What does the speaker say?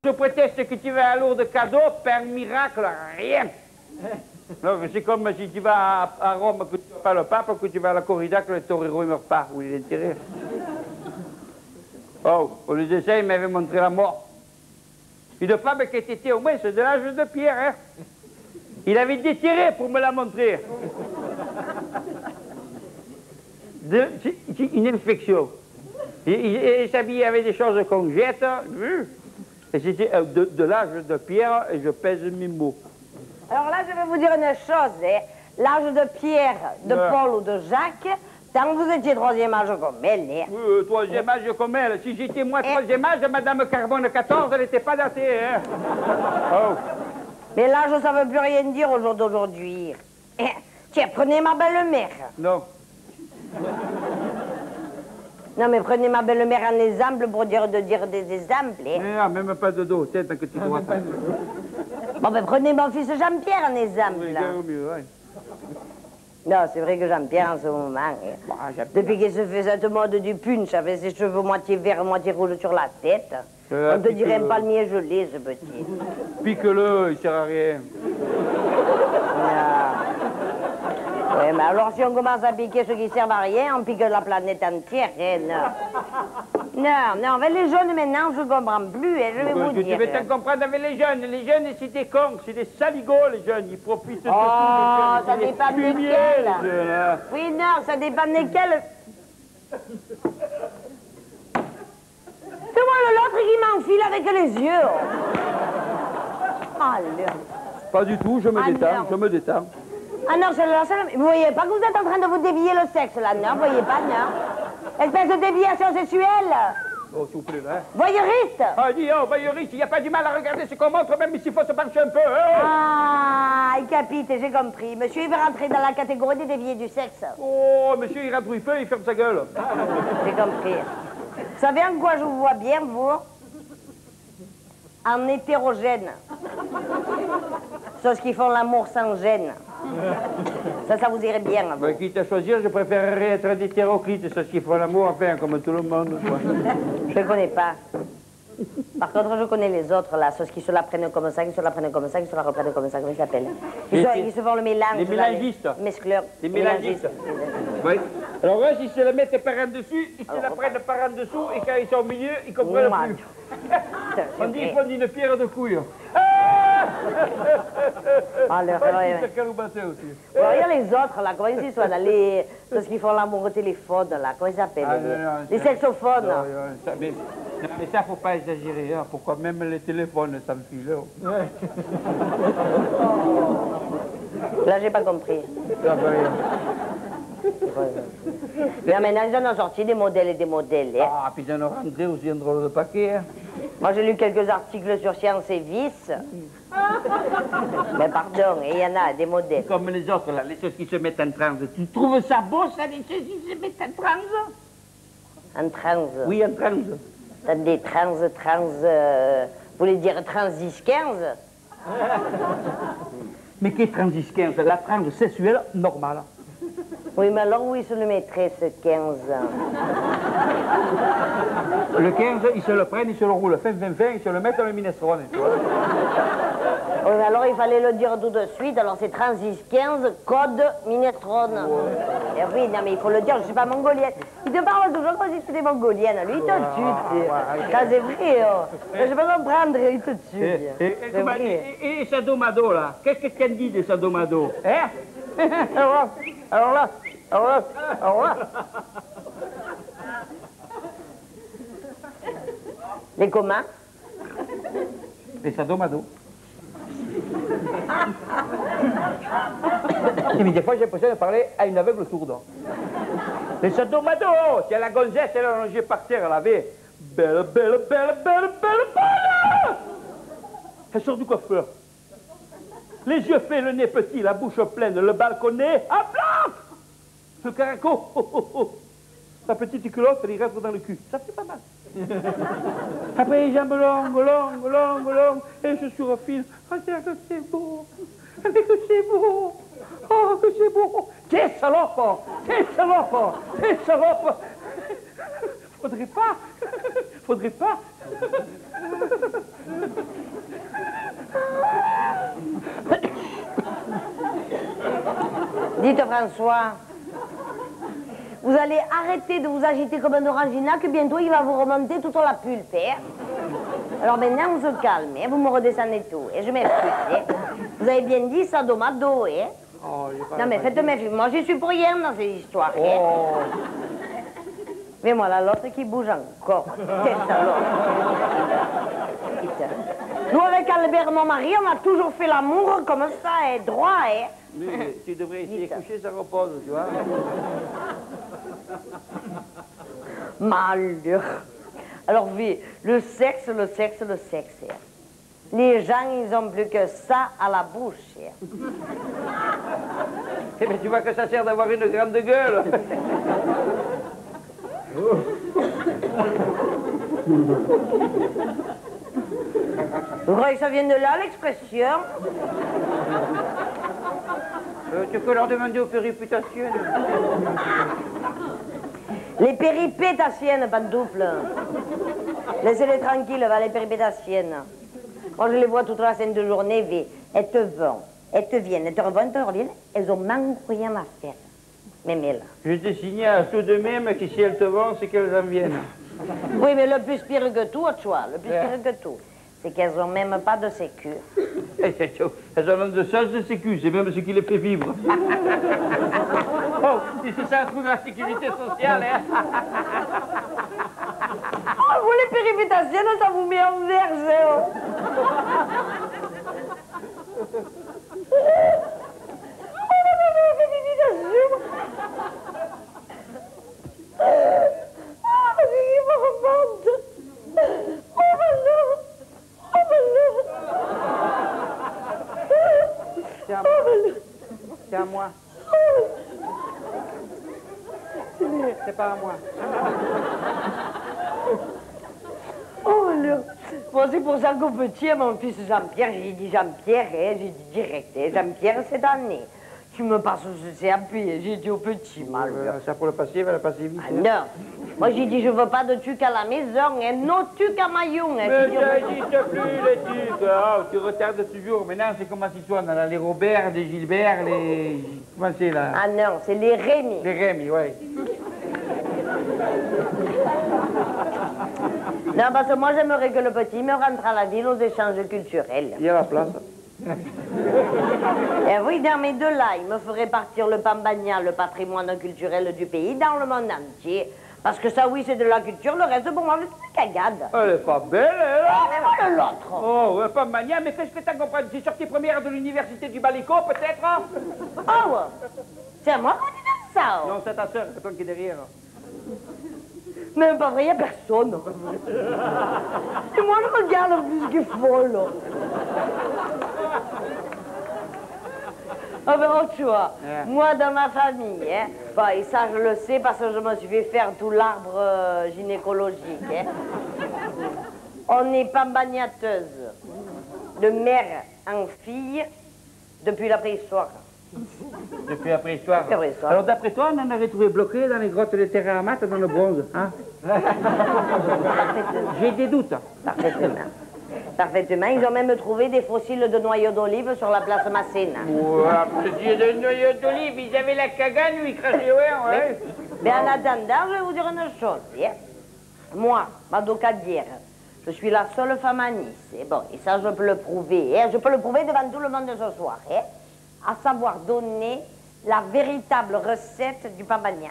Je prétexte que tu vas à Lourdes cadeau, par miracle, rien. C'est comme si tu vas à Rome, que tu ne vas pas le pape, que tu vas à la corrida, que le torero ne meurt pas. Où il est enterré. Oh, au lieu de ça, il m'avait montré la mort. Une femme qui était au moins de l'âge de Pierre, hein. Il avait déterré pour me la montrer. C'est une infection. Il s'habillait avec des choses qu'on jette. Et c'était de l'âge de Pierre, et je pèse mes mots. Alors là, je vais vous dire une chose. Hein. L'âge de Pierre, de Paul ou de Jacques, tant que vous étiez troisième âge comme elle. Hein. Oui, troisième âge comme elle. Si j'étais moi troisième âge, Madame Carbone 14, elle n'était pas datée. Hein. Oh. Mais l'âge, ça ne veut plus rien dire au jour d'aujourd'hui. Tiens, prenez ma belle-mère. Non. Non, mais prenez ma belle-mère en exemple pour dire des exemples. Hein. Non, même pas de dos, tiens, tant que tu dois. Bon, ben prenez mon fils Jean-Pierre en exemple. Oui, c'est mieux, oui. Non, c'est vrai que Jean-Pierre, en ce moment, depuis qu'il se fait cette mode du punch, avec ses cheveux moitié verts, moitié rouges sur la tête, on te dirait un palmier gelé, ce petit. Pique-le, il sert à rien. Ouais, mais alors, si on commence à piquer ceux qui servent à rien, on pique la planète entière, hein, non, avec les jeunes maintenant, je ne comprends plus, hein, je vais vous dire. Tu vais te comprendre avec les jeunes, c'est des cons, c'est des saligots, les jeunes, ils profitent de tout. Oh, ça dépend desquels. Hein. Oui, non, ça dépend desquels. C'est moi l'autre qui m'enfile avec les yeux. Alors. Pas du tout, je me détends, Ah non, c'est la seule... Vous voyez pas que vous êtes en train de vous dévier le sexe, là, non? Vous voyez pas, non? Espèce de déviation sexuelle. Oh, s'il vous plaît, là. Voyeuriste. Ah, dis, oh, voyeuriste, il n'y a pas du mal à regarder ce qu'on montre, même s'il faut se pencher un peu, hein? Ah, il capite, j'ai compris. Monsieur, il veut rentrer dans la catégorie des déviés du sexe. Oh, monsieur, il rentre où il peut, il ferme sa gueule. J'ai compris. Vous savez en quoi je vous vois bien, vous? En hétérogène. Ceux qui font l'amour sans gêne. Ça vous irait bien. Bah, quitte à choisir, je préférerais être d'hétéroclite, ceux qui font l'amour, enfin, comme tout le monde. Quoi. Je ne connais pas. Par contre, je connais les autres, là, ceux qui se la prennent comme ça, qui se la prennent comme ça, qui se la reprennent comme ça, comment ils s'appellent? Ils se font le mélange. Les mélangistes. Les mescleurs. Les mélangistes. Oui. Alors là, s'ils se la mettent par en dessus, ils se la prennent par en dessous, et quand ils sont au milieu, ils comprennent plus. On dit qu'ils font une pierre de couille. Alors, regarde les autres, là, comment ils sont, là, ceux qui font l'amour au téléphone, là, comment ils s'appellent? Les sexophones. Non, mais ça, faut pas exagérer, hein. Pourquoi même les téléphones s'enfilent. Là, j'ai pas compris. Mais maintenant, ils en ont sorti des modèles et des modèles. Hein. Ah, puis ils en ont rentré aussi un drôle de paquet. Hein. Moi, j'ai lu quelques articles sur Science et Vice. Mais pardon, il y en a des modèles. Comme les autres, là, les choses qui se mettent en transe. Tu trouves ça beau, ça, les choses qui se mettent en transe? En transe? Oui, en transe. Attendez, vous voulez dire 36-15? Mais qu'est 36-15? La transe sexuelle normale. Oui, mais alors où ils se le mettraient, ce 15? Le 15, ils se le prennent, ils se le roulent. Fin, ils se le mettent dans le minestrone. Tu vois. Oui, mais alors il fallait le dire tout de suite. Alors c'est 36-15, code minestrone. Ouais. Et oui, non, mais il faut le dire, je ne suis pas mongolienne. Il te parle toujours comme si tu étais mongolienne. Lui, il te tue. Ça, c'est vrai. Je peux comprendre, il te tue. Et Sadomado, là? Qu'est-ce qu'elle dit de Sadomado? Hein? Alors là. Les communs? Les sadomado. Mais des fois, j'ai l'impression de parler à une aveugle sourde. Les sadomado, c'est la gonzesse, elle est allongée par terre, elle avait belle. Elle sort du coiffeur. Les yeux faits, le nez petit, la bouche pleine, le balconnet à blanc. Le caraco, la petite culotte, elle y rentre dans le cul. Ça fait pas mal. Après, les jambes longues, et les chaussures fines. Oh, que c'est beau. Mais que c'est beau. Oh, que c'est beau. Quelle salope. Faudrait pas. Dites François, vous allez arrêter de vous agiter comme un orangina, que bientôt il va vous remonter toute la pulpe. Hein. Alors maintenant, on se calme, hein. Vous me redescendez tout, et je m'excuse. Hein. Vous avez bien dit sadomado, hein. Oh, non mais faites mes moi j'y suis pour rien dans ces histoires. Hein. Oh. Mais voilà, l'autre qui bouge encore. Nous, avec Albert, mon mari, on a toujours fait l'amour comme ça, hein, droit, hein. Mais tu devrais essayer de coucher, ça repose, tu vois. Malheur. Alors, oui, le sexe. Hein. Les gens, ils ont plus que ça à la bouche. Hein. Eh bien, tu vois que ça sert d'avoir une grande gueule. Vous croyez que ça vient de là, l'expression? Tu peux leur demander aux péripétatiennes. Les péripétatiennes, pantoufles. Laissez-les tranquilles, va, les péripétatiennes. Moi, je les vois toute la sainte journée, mais elles te vont, elles te viennent, elles te revont, elles te reviennent. Elles ont même rien à faire. Même elles. Je te signale tout de même que si elles te vont, c'est qu'elles en viennent. Oui, mais le plus pire que tout, tu vois, le plus pire que tout, c'est qu'elles n'ont même pas de sécu. Elles ont de sens de sécu, c'est même ce qui les fait vivre. Oh, si c'est ça un trou de la sécurité sociale, hein. Oh, vous les péripétatiennes, ça vous met en verge, hein. C'est à moi. C'est pas à moi. Oh là. Bon, c'est pour ça qu'au petit, à mon fils Jean-Pierre, j'ai dit Jean-Pierre, hein, j'ai dit direct, hein, Jean-Pierre, cette année. Tu me passes au CAP, j'ai dit au petit, mal. Ça pour le passif, elle a passé vite. Ah non. Moi, j'ai dit, je veux pas de tuc à la maison, hein, non tuc à Maillon. Hein, mais ça n'existe plus, les tucs. Oh, tu retardes toujours. Maintenant, c'est comme si toi, on a les Robert, les Gilbert, les... Comment c'est, là? Ah non, c'est les Rémi. Les Rémi, oui. Non, parce que moi, j'aimerais que le petit me rentre à la ville aux échanges culturels. Il y a la place. Et oui, dans mes deux là, il me ferait partir le Pambagna, le patrimoine culturel du pays, dans le monde entier. Parce que ça, oui, c'est de la culture, le reste, pour moi, c'est une cagade. Elle est pas belle, elle. Oh, mais voilà l'autre. Oh, ouais, pas mania, mais qu'est-ce que t'as compris? C'est sortie première de l'université du Balico, peut-être? Oh, ouais. C'est à moi qu'on dit ça. Non, c'est ta soeur, c'est toi qui est derrière. Même pas vrai, il n'y a personne. Et moi, je regarde plus qu'il faut, là. Ah ben, tu vois, moi, dans ma famille, hein, bah, et ça, je le sais parce que je me suis fait faire tout l'arbre gynécologique, hein. On est pambagnateuse, de mère en fille, depuis la préhistoire. Depuis la préhistoire. La préhistoire. Alors, d'après toi, on en aurait trouvé bloqué dans les grottes de terre à mat dans le bronze, hein? J'ai des doutes. Parfaitement. Parfaitement. Ils ont même trouvé des fossiles de noyaux d'olive sur la place Masséna. Ouais, des noyaux d'olive, ils avaient la cagane, ils crachaient, ouais. Mais en attendant, je vais vous dire une chose. Hein. Moi, Madocadière, je suis la seule femme à Nice. Et bon, et ça, je peux le prouver. Hein. Je peux le prouver devant tout le monde ce soir. Hein. À savoir donner la véritable recette du pambagna.